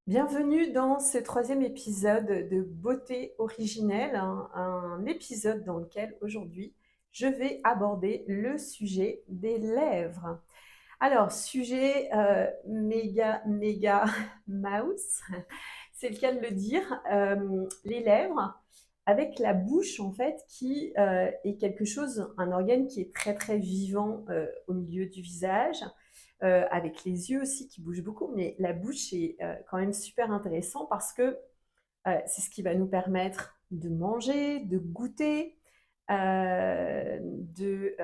Bienvenue dans ce troisième épisode de Beauté originelle, un épisode dans lequel aujourd'hui je vais aborder le sujet des lèvres. Alors, sujet méga mouse, c'est le cas de le dire, les lèvres avec la bouche en fait qui est quelque chose, un organe qui est très vivant au milieu du visage, avec les yeux aussi qui bougent beaucoup, mais la bouche est quand même super intéressant parce que c'est ce qui va nous permettre de manger, de goûter, de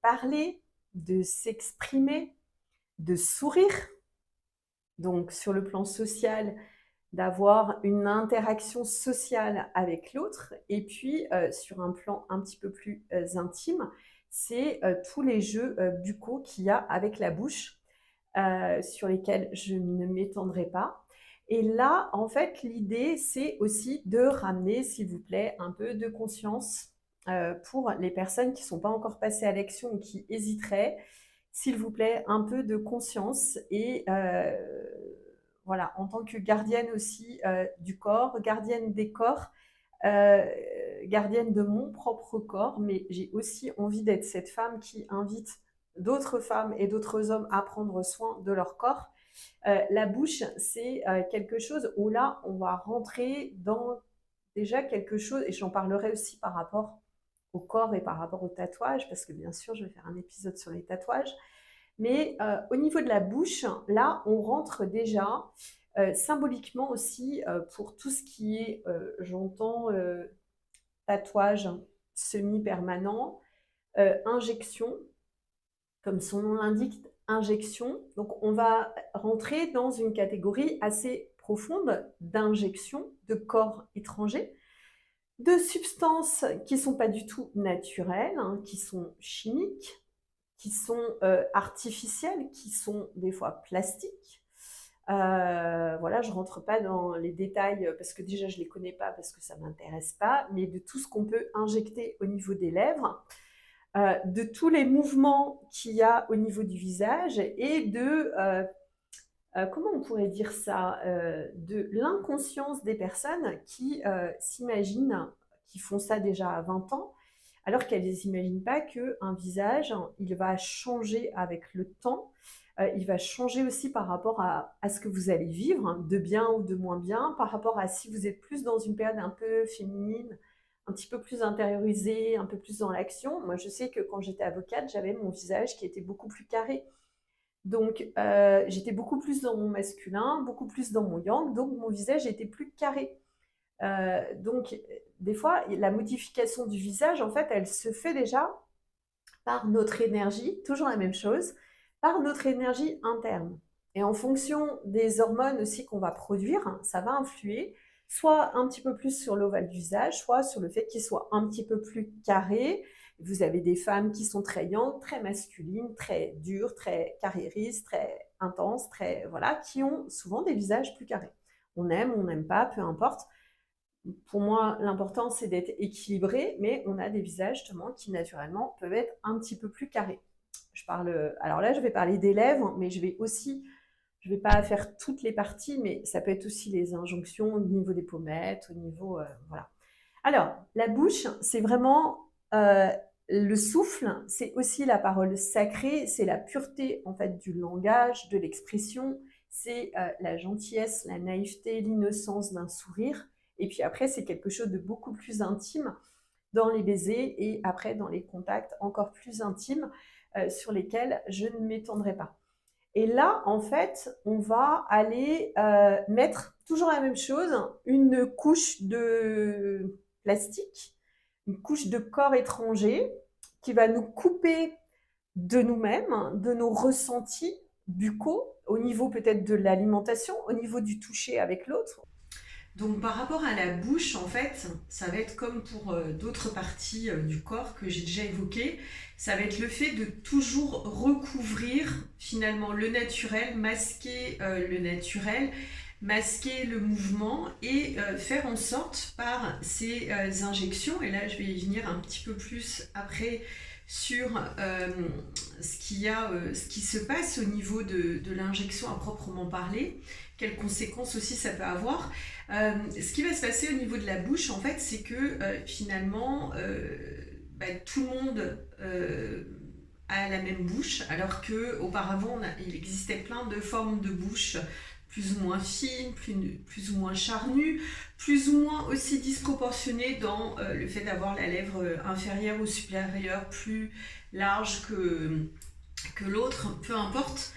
parler, de s'exprimer, de sourire. Donc sur le plan social, d'avoir une interaction sociale avec l'autre. Et puis sur un plan un petit peu plus intime, c'est tous les jeux buccaux qu'il y a avec la bouche, sur lesquels je ne m'étendrai pas. Et là, en fait, l'idée, c'est aussi de ramener, s'il vous plaît, un peu de conscience pour les personnes qui ne sont pas encore passées à l'action ou qui hésiteraient. S'il vous plaît, un peu de conscience et voilà, en tant que gardienne aussi du corps, gardienne des corps, euh, gardienne de mon propre corps, mais j'ai aussi envie d'être cette femme qui invite d'autres femmes et d'autres hommes à prendre soin de leur corps. La bouche, c'est quelque chose où là, on va rentrer dans déjà quelque chose, et j'en parlerai aussi par rapport au corps et par rapport aux tatouages, parce que bien sûr, je vais faire un épisode sur les tatouages. Mais au niveau de la bouche, là, on rentre déjà symboliquement aussi pour tout ce qui est, j'entends, tatouage semi-permanent, injection, comme son nom l'indique, injection. Donc on va rentrer dans une catégorie assez profonde d'injection de corps étrangers, de substances qui ne sont pas du tout naturelles, hein, qui sont chimiques, qui sont artificielles, qui sont des fois plastiques. Voilà, je rentre pas dans les détails parce que déjà je les connais pas parce que ça m'intéresse pas, mais de tout ce qu'on peut injecter au niveau des lèvres, de tous les mouvements qu'il y a au niveau du visage et de comment on pourrait dire ça, de l'inconscience des personnes qui s'imaginent, qui font ça déjà à 20 ans, alors qu'elles n'imaginent pas qu'un visage, il va changer avec le temps, il va changer aussi par rapport à ce que vous allez vivre, hein, de bien ou de moins bien, par rapport à si vous êtes plus dans une période un peu féminine, un petit peu plus intériorisée, un peu plus dans l'action. Moi, je sais que quand j'étais avocate, j'avais mon visage qui était beaucoup plus carré. Donc, j'étais beaucoup plus dans mon masculin, beaucoup plus dans mon yang, donc mon visage était plus carré. Donc, des fois, la modification du visage, en fait, elle se fait déjà par notre énergie, toujours la même chose, par notre énergie interne. Et en fonction des hormones aussi qu'on va produire, ça va influer soit un petit peu plus sur l'ovale du visage, soit sur le fait qu'il soit un petit peu plus carré. Vous avez des femmes qui sont très yang, très masculines, très dures, très carriéristes, très intenses, très voilà, qui ont souvent des visages plus carrés. On aime, on n'aime pas, peu importe. Pour moi, l'important, c'est d'être équilibré, mais on a des visages justement qui naturellement peuvent être un petit peu plus carrés. Je parle, alors là, je vais parler des lèvres, mais je vais aussi, je ne vais pas faire toutes les parties, mais ça peut être aussi les injonctions au niveau des pommettes, au niveau, voilà. Alors, la bouche, c'est vraiment le souffle, c'est aussi la parole sacrée, c'est la pureté en fait du langage, de l'expression, c'est la gentillesse, la naïveté, l'innocence d'un sourire. Et puis après, c'est quelque chose de beaucoup plus intime dans les baisers et après dans les contacts encore plus intimes sur lesquels je ne m'étendrai pas. Et là, en fait, on va aller mettre toujours la même chose, une couche de plastique, une couche de corps étranger qui va nous couper de nous-mêmes, de nos ressentis buccaux, au niveau peut-être de l'alimentation, au niveau du toucher avec l'autre. Donc par rapport à la bouche, en fait, ça va être comme pour d'autres parties du corps que j'ai déjà évoquées, ça va être le fait de toujours recouvrir finalement le naturel, masquer le naturel, masquer le mouvement et faire en sorte par ces injections, et là je vais y venir un petit peu plus après sur ce qui se passe au niveau de l'injection à proprement parler, quelles conséquences aussi ça peut avoir. Ce qui va se passer au niveau de la bouche, en fait, c'est que finalement, tout le monde a la même bouche, alors qu'auparavant, il existait plein de formes de bouche plus ou moins fines, plus ou moins charnues, plus ou moins aussi disproportionnées dans le fait d'avoir la lèvre inférieure ou supérieure plus large que l'autre, peu importe.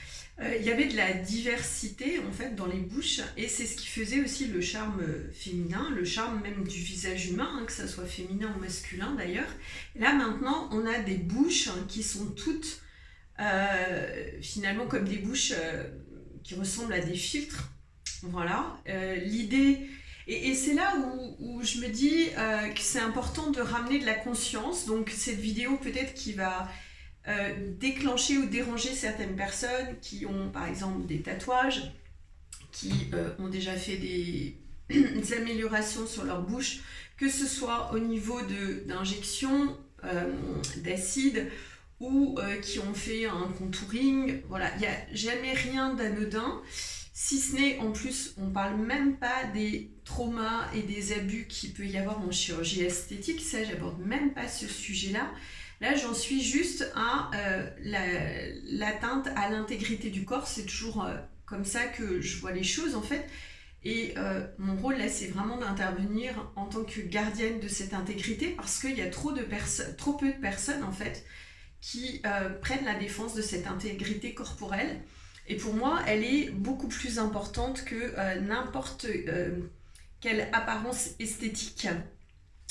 Il y avait de la diversité en fait dans les bouches et c'est ce qui faisait aussi le charme féminin, le charme même du visage humain, que ça soit féminin ou masculin d'ailleurs. Et là maintenant on a des bouches qui sont toutes finalement comme des bouches qui ressemblent à des filtres. Voilà, l'idée... Et c'est là où je me dis que c'est important de ramener de la conscience. Donc cette vidéo peut-être qui va déclencher ou déranger certaines personnes qui ont par exemple des tatouages, qui ont déjà fait des améliorations sur leur bouche, que ce soit au niveau d'injection d'acide ou qui ont fait un contouring. Voilà, il n'y a jamais rien d'anodin. Si ce n'est, en plus, on ne parle même pas des traumas et des abus qu'il peut y avoir en chirurgie esthétique. Ça, j'aborde même pas ce sujet-là. Là, j'en suis juste à l'atteinte à l'intégrité du corps. C'est toujours comme ça que je vois les choses, en fait. Et mon rôle, là, c'est vraiment d'intervenir en tant que gardienne de cette intégrité parce qu'il y a trop peu de personnes, en fait, qui prennent la défense de cette intégrité corporelle. Et pour moi, elle est beaucoup plus importante que n'importe quelle apparence esthétique.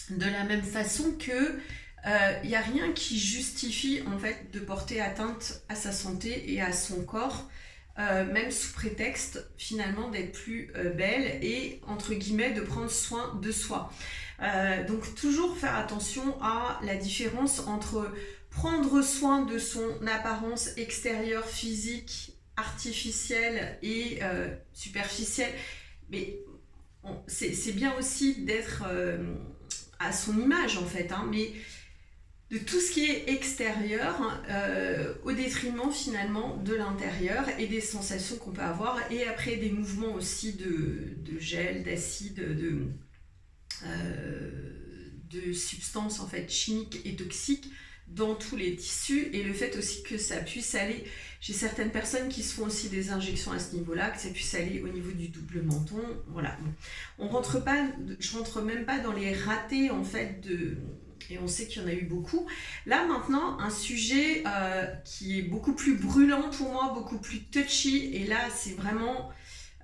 De la même façon que il n'y a rien qui justifie en fait de porter atteinte à sa santé et à son corps, même sous prétexte finalement d'être plus belle et entre guillemets de prendre soin de soi. Donc toujours faire attention à la différence entre prendre soin de son apparence extérieure physique artificielle et superficielle, mais c'est bien aussi d'être à son image en fait, mais de tout ce qui est extérieur au détriment finalement de l'intérieur et des sensations qu'on peut avoir et après des mouvements aussi de gel, d'acide, de substances en fait chimiques et toxiques dans tous les tissus et le fait aussi que ça puisse aller chez certaines personnes qui se font aussi des injections à ce niveau-là, que ça puisse aller au niveau du double menton. Voilà. Je rentre même pas dans les ratés en fait et on sait qu'il y en a eu beaucoup. Là maintenant, un sujet qui est beaucoup plus brûlant pour moi, beaucoup plus touchy, et là c'est vraiment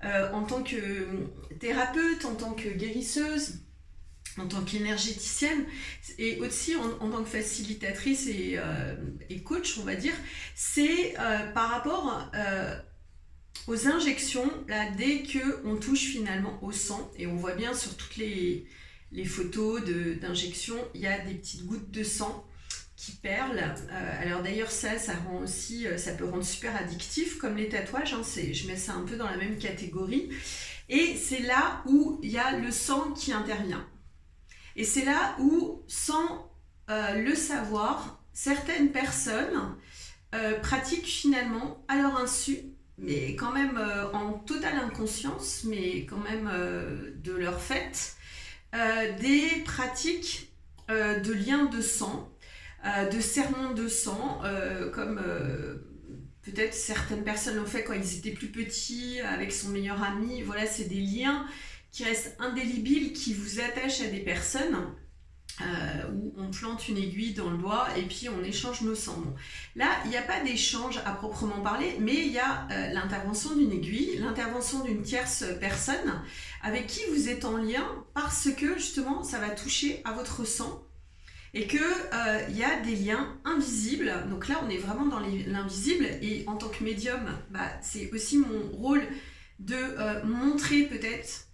en tant que thérapeute, en tant que guérisseuse, en tant qu'énergéticienne et aussi en tant que facilitatrice et coach, on va dire, c'est par rapport aux injections, là, dès qu'on touche finalement au sang, et on voit bien sur toutes les photos d'injection, il y a des petites gouttes de sang qui perlent. Alors d'ailleurs ça rend aussi, ça peut rendre super addictif, comme les tatouages, je mets ça un peu dans la même catégorie. Et c'est là où il y a le sang qui intervient. Et c'est là où, sans le savoir, certaines personnes pratiquent finalement à leur insu, mais quand même en totale inconscience, mais quand même de leur fait, des pratiques de liens de sang, de serments de sang, comme peut-être certaines personnes l'ont fait quand ils étaient plus petits, avec son meilleur ami. Voilà, c'est des liens qui restent indélébiles, qui vous attachent à des personnes, où on plante une aiguille dans le doigt et puis on échange nos sangs. Bon. Là, il n'y a pas d'échange à proprement parler, mais il y a l'intervention d'une aiguille, l'intervention d'une tierce personne avec qui vous êtes en lien parce que justement ça va toucher à votre sang et qu'il y a des liens invisibles. Donc là, on est vraiment dans l'invisible et en tant que médium, c'est aussi mon rôle de montrer peut-être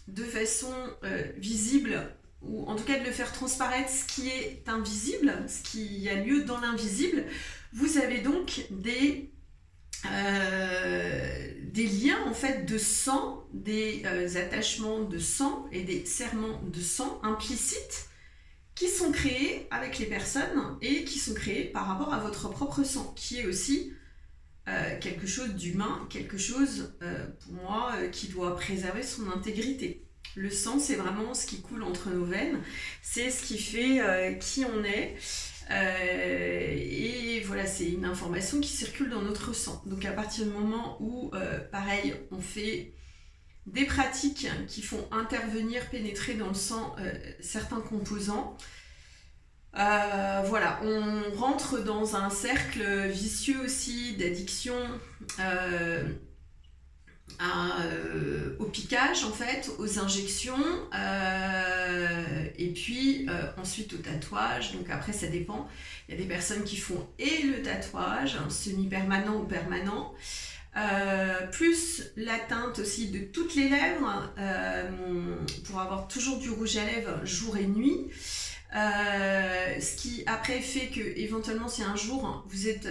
de façon visible, ou en tout cas de le faire transparaître ce qui est invisible, ce qui a lieu dans l'invisible. Vous avez donc des liens en fait de sang, des attachements de sang et des serrements de sang implicites qui sont créés avec les personnes et qui sont créés par rapport à votre propre sang, qui est aussi quelque chose d'humain, quelque chose, pour moi, qui doit préserver son intégrité. Le sang, c'est vraiment ce qui coule entre nos veines, c'est ce qui fait qui on est. Et voilà, c'est une information qui circule dans notre sang. Donc à partir du moment où, pareil, on fait des pratiques qui font intervenir, pénétrer dans le sang certains composants, voilà, on rentre dans un cercle vicieux aussi d'addiction au piquage en fait, aux injections et puis ensuite au tatouage. Donc après ça dépend, il y a des personnes qui font et le tatouage semi-permanent ou permanent, plus l'atteinte aussi de toutes les lèvres pour avoir toujours du rouge à lèvres jour et nuit. Ce qui après fait que éventuellement si un jour vous êtes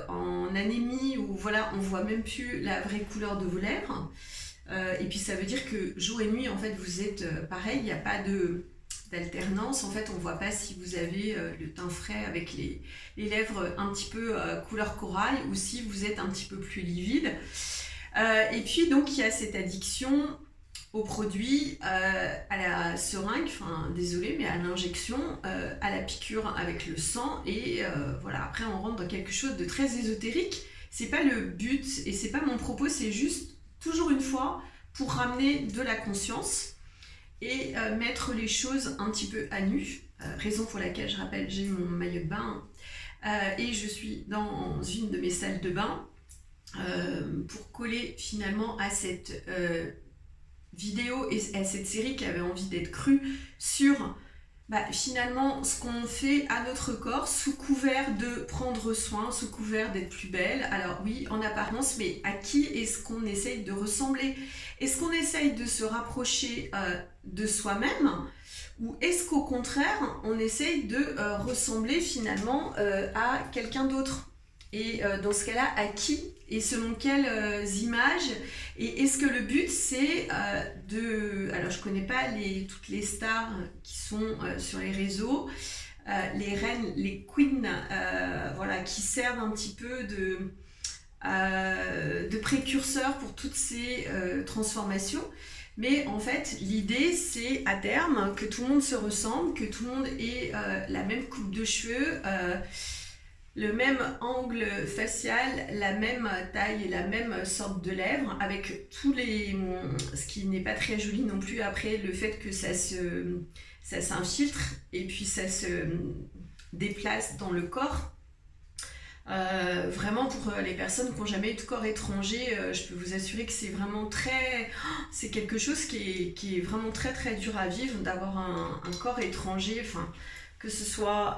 en anémie ou voilà, on voit même plus la vraie couleur de vos lèvres, et puis ça veut dire que jour et nuit en fait vous êtes pareil, il n'y a pas d'alternance, en fait on voit pas si vous avez le teint frais avec les lèvres un petit peu couleur corail ou si vous êtes un petit peu plus livide. Et puis donc il y a cette addiction aux produits, à la seringue, enfin désolé, mais à l'injection, à la piqûre avec le sang, et voilà, après on rentre dans quelque chose de très ésotérique. C'est pas le but et c'est pas mon propos, c'est juste toujours une fois pour ramener de la conscience et mettre les choses un petit peu à nu, raison pour laquelle je rappelle j'ai mon maillot de bain et je suis dans une de mes salles de bain pour coller finalement à cette vidéo et à cette série qui avait envie d'être crue sur finalement ce qu'on fait à notre corps sous couvert de prendre soin, sous couvert d'être plus belle. Alors oui, en apparence, mais à qui est-ce qu'on essaye de ressembler? Est-ce qu'on essaye de se rapprocher de soi-même, ou est-ce qu'au contraire on essaye de ressembler finalement à quelqu'un d'autre? Et dans ce cas-là, à qui et selon quelles images? Et est-ce que le but c'est alors je connais pas toutes les stars qui sont sur les réseaux, les reines, les queens, voilà, qui servent un petit peu de précurseurs pour toutes ces transformations. Mais en fait, l'idée, c'est à terme que tout le monde se ressemble, que tout le monde ait la même coupe de cheveux, le même angle facial, la même taille et la même sorte de lèvres, avec ce qui n'est pas très joli non plus après, le fait que ça s'infiltre et puis ça se déplace dans le corps. Vraiment pour les personnes qui n'ont jamais eu de corps étranger, je peux vous assurer que c'est vraiment c'est quelque chose qui est vraiment très très dur à vivre, d'avoir un corps étranger, enfin que ce soit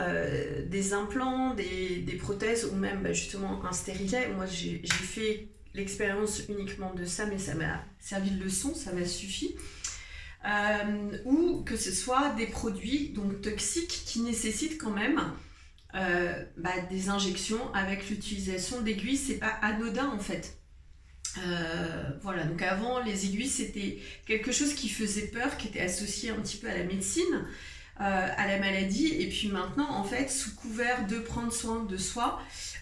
des implants, des prothèses ou même justement un stérilet. Moi j'ai fait l'expérience uniquement de ça, mais ça m'a servi de leçon, ça m'a suffi. Ou que ce soit des produits donc toxiques qui nécessitent quand même des injections avec l'utilisation d'aiguilles. C'est pas anodin en fait. Voilà, donc avant les aiguilles c'était quelque chose qui faisait peur, qui était associé un petit peu à la médecine, à la maladie, et puis maintenant en fait sous couvert de prendre soin de soi,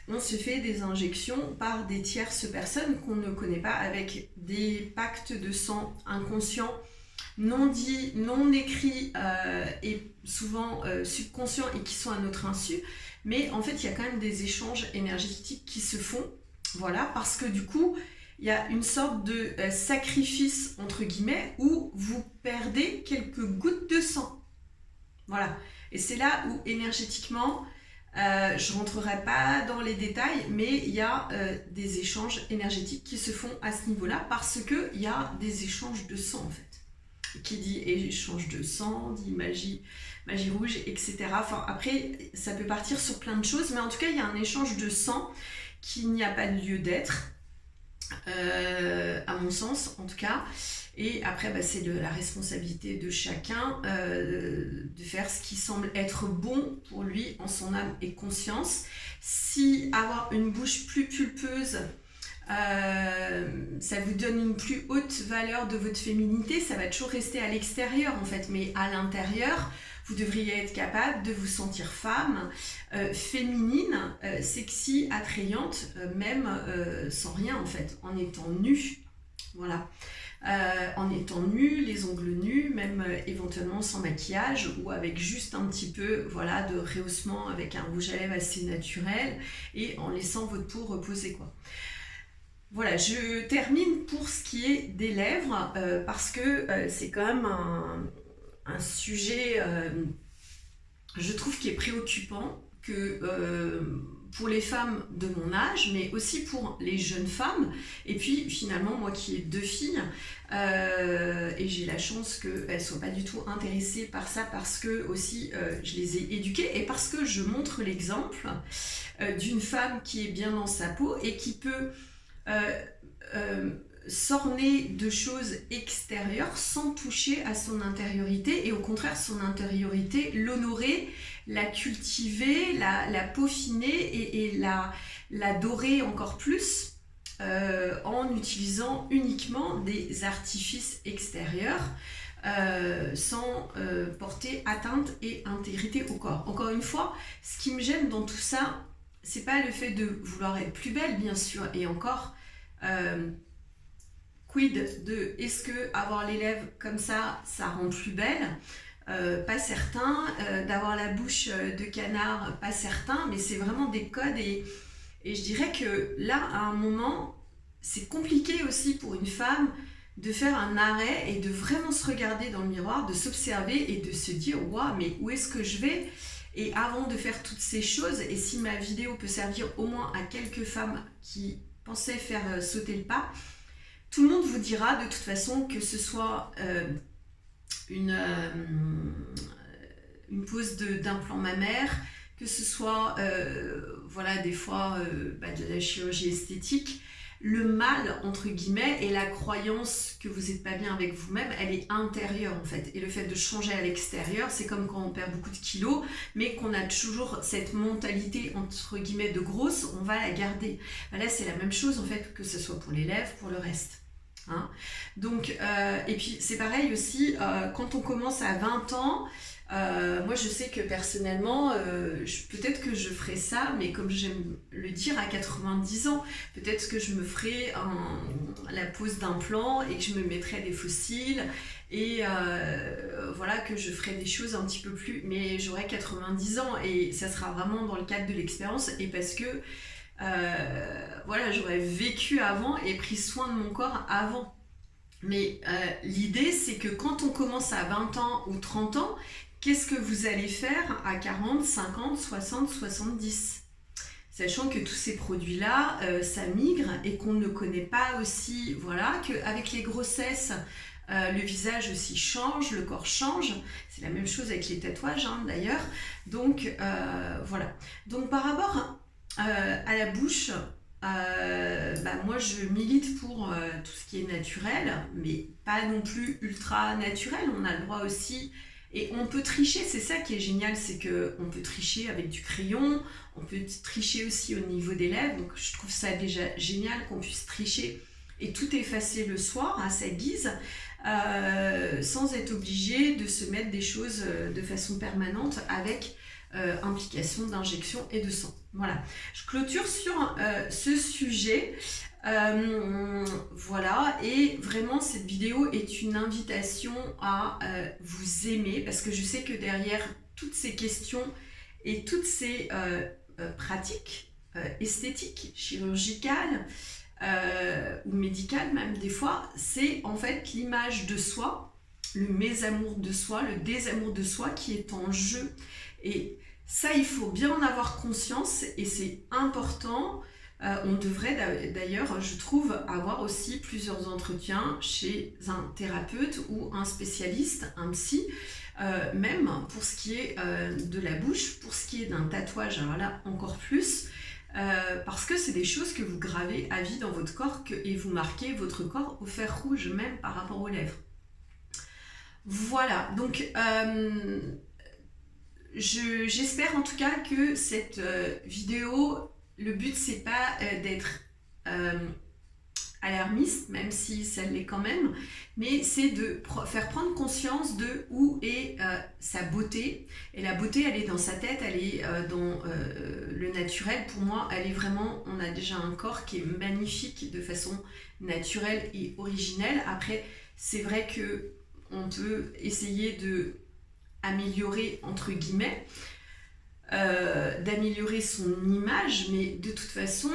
on se fait des injections par des tierces personnes qu'on ne connaît pas, avec des pactes de sang inconscients, non dits, non écrits et souvent subconscients et qui sont à notre insu, mais en fait il y a quand même des échanges énergétiques qui se font, voilà, parce que du coup il y a une sorte de sacrifice entre guillemets où vous perdez quelques gouttes de sang. Voilà, et c'est là où énergétiquement, je ne rentrerai pas dans les détails, mais il y a des échanges énergétiques qui se font à ce niveau-là, parce qu'il y a des échanges de sang en fait. Qui dit échange de sang, dit magie rouge, etc. Enfin, après, ça peut partir sur plein de choses, mais en tout cas, il y a un échange de sang qui n'y a pas de lieu d'être, à mon sens en tout cas. Et après, c'est la responsabilité de chacun de faire ce qui semble être bon pour lui en son âme et conscience. Si avoir une bouche plus pulpeuse, ça vous donne une plus haute valeur de votre féminité, ça va toujours rester à l'extérieur en fait, mais à l'intérieur, Vous devriez être capable de vous sentir femme, féminine, sexy, attrayante, même sans rien en fait, en étant nue. Voilà. En étant nue, les ongles nus, même éventuellement sans maquillage ou avec juste un petit peu voilà, de rehaussement avec un rouge à lèvres assez naturel et en laissant votre peau reposer quoi. Voilà, je termine pour ce qui est des lèvres parce que c'est quand même un sujet, je trouve, qui est préoccupant que pour les femmes de mon âge, mais aussi pour les jeunes femmes. Et puis finalement, moi qui ai 2 filles, et j'ai la chance qu'elles ne soient pas du tout intéressées par ça parce que aussi je les ai éduquées et parce que je montre l'exemple d'une femme qui est bien dans sa peau et qui peut s'orner de choses extérieures sans toucher à son intériorité et au contraire son intériorité, l'honorer, la cultiver, la peaufiner et la dorer encore plus en utilisant uniquement des artifices extérieurs sans porter atteinte et intégrité au corps. Encore une fois, ce qui me gêne dans tout ça, c'est pas le fait de vouloir être plus belle, bien sûr, et encore, quid de est-ce que avoir les lèvres comme ça rend plus belle, pas certain, d'avoir la bouche de canard, pas certain, mais c'est vraiment des codes et je dirais que là, à un moment, c'est compliqué aussi pour une femme de faire un arrêt et de vraiment se regarder dans le miroir, de s'observer et de se dire « Waouh, mais où est-ce que je vais ?» Et avant de faire toutes ces choses, et si ma vidéo peut servir au moins à quelques femmes qui pensaient faire sauter le pas, tout le monde vous dira de toute façon que ce soit une pose d'implant mammaire, que ce soit voilà, des fois de la chirurgie esthétique. Le mal, entre guillemets, et la croyance que vous n'êtes pas bien avec vous-même, elle est intérieure en fait. Et le fait de changer à l'extérieur, c'est comme quand on perd beaucoup de kilos, mais qu'on a toujours cette mentalité, entre guillemets, de grosse, on va la garder. Là, c'est la même chose en fait, que ce soit pour les lèvres, pour le reste. Hein. Donc, et puis c'est pareil aussi, quand on commence à 20 ans, moi je sais que personnellement, peut-être que je ferai ça, mais comme j'aime le dire, à 90 ans, peut-être que je me ferai la pose d'implant et que je me mettrai des fossiles et voilà, que je ferai des choses un petit peu plus, mais j'aurai 90 ans et ça sera vraiment dans le cadre de l'expérience et parce que voilà, j'aurais vécu avant et pris soin de mon corps avant. Mais l'idée, c'est que quand on commence à 20 ans ou 30 ans, qu'est-ce que vous allez faire à 40, 50, 60, 70 ? Sachant que tous ces produits-là, ça migre et qu'on ne connaît pas aussi, voilà, qu'avec les grossesses, le visage aussi change, le corps change. C'est la même chose avec les tatouages, hein, d'ailleurs. Donc, voilà. Donc, par rapport à la bouche, moi je milite pour tout ce qui est naturel, mais pas non plus ultra naturel. On a le droit aussi, et on peut tricher, c'est ça qui est génial, c'est qu'on peut tricher avec du crayon, on peut tricher aussi au niveau des lèvres, donc je trouve ça déjà génial qu'on puisse tricher et tout effacer le soir à sa guise, sans être obligé de se mettre des choses de façon permanente avec implication d'injection et de sang. Voilà, je clôture sur ce sujet. Voilà, et vraiment cette vidéo est une invitation à vous aimer parce que je sais que derrière toutes ces questions et toutes ces pratiques esthétiques, chirurgicales ou médicales même des fois, c'est en fait l'image de soi, le mésamour de soi, le désamour de soi qui est en jeu. Et ça, il faut bien en avoir conscience et c'est important. On devrait d'ailleurs, je trouve, avoir aussi plusieurs entretiens chez un thérapeute ou un spécialiste, un psy, même pour ce qui est de la bouche, pour ce qui est d'un tatouage, alors là encore plus, parce que c'est des choses que vous gravez à vie dans votre corps et vous marquez votre corps au fer rouge, même par rapport aux lèvres. Voilà, donc j'espère en tout cas que cette vidéo, le but c'est pas d'être alarmiste, même si ça l'est quand même, mais c'est de faire prendre conscience de où est sa beauté. Et la beauté, elle est dans sa tête, elle est dans le naturel. Pour moi, elle est vraiment, on a déjà un corps qui est magnifique de façon naturelle et originelle. Après, c'est vrai que on peut essayer de améliorer, entre guillemets, d'améliorer son image, mais de toute façon,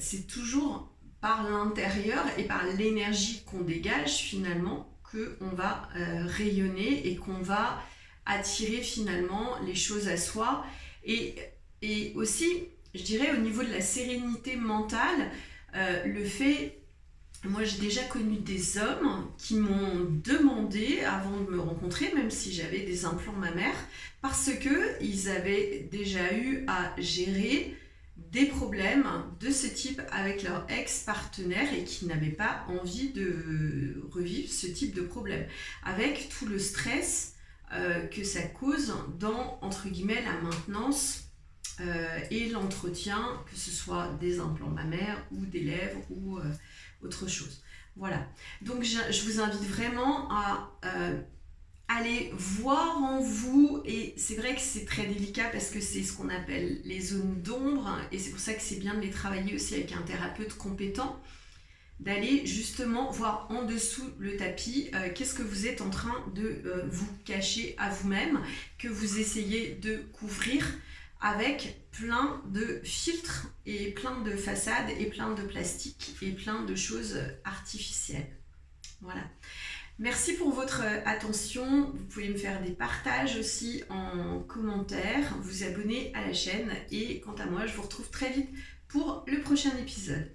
c'est toujours par l'intérieur et par l'énergie qu'on dégage finalement qu'on va rayonner et qu'on va attirer finalement les choses à soi. Et aussi, je dirais au niveau de la sérénité mentale, le fait... Moi, j'ai déjà connu des hommes qui m'ont demandé, avant de me rencontrer, même si j'avais des implants mammaires, parce qu'ils avaient déjà eu à gérer des problèmes de ce type avec leur ex-partenaire et qui n'avaient pas envie de revivre ce type de problème, avec tout le stress que ça cause dans, entre guillemets, la maintenance et l'entretien, que ce soit des implants mammaires ou des lèvres ou autre chose. Voilà. Donc je vous invite vraiment à aller voir en vous, et c'est vrai que c'est très délicat parce que c'est ce qu'on appelle les zones d'ombre, et c'est pour ça que c'est bien de les travailler aussi avec un thérapeute compétent, d'aller justement voir en dessous le tapis qu'est-ce que vous êtes en train de vous cacher à vous-même, que vous essayez de couvrir avec plein de filtres et plein de façades et plein de plastique et plein de choses artificielles. Voilà. Merci pour votre attention. Vous pouvez me faire des partages aussi en commentaire, vous abonner à la chaîne, et quant à moi, je vous retrouve très vite pour le prochain épisode.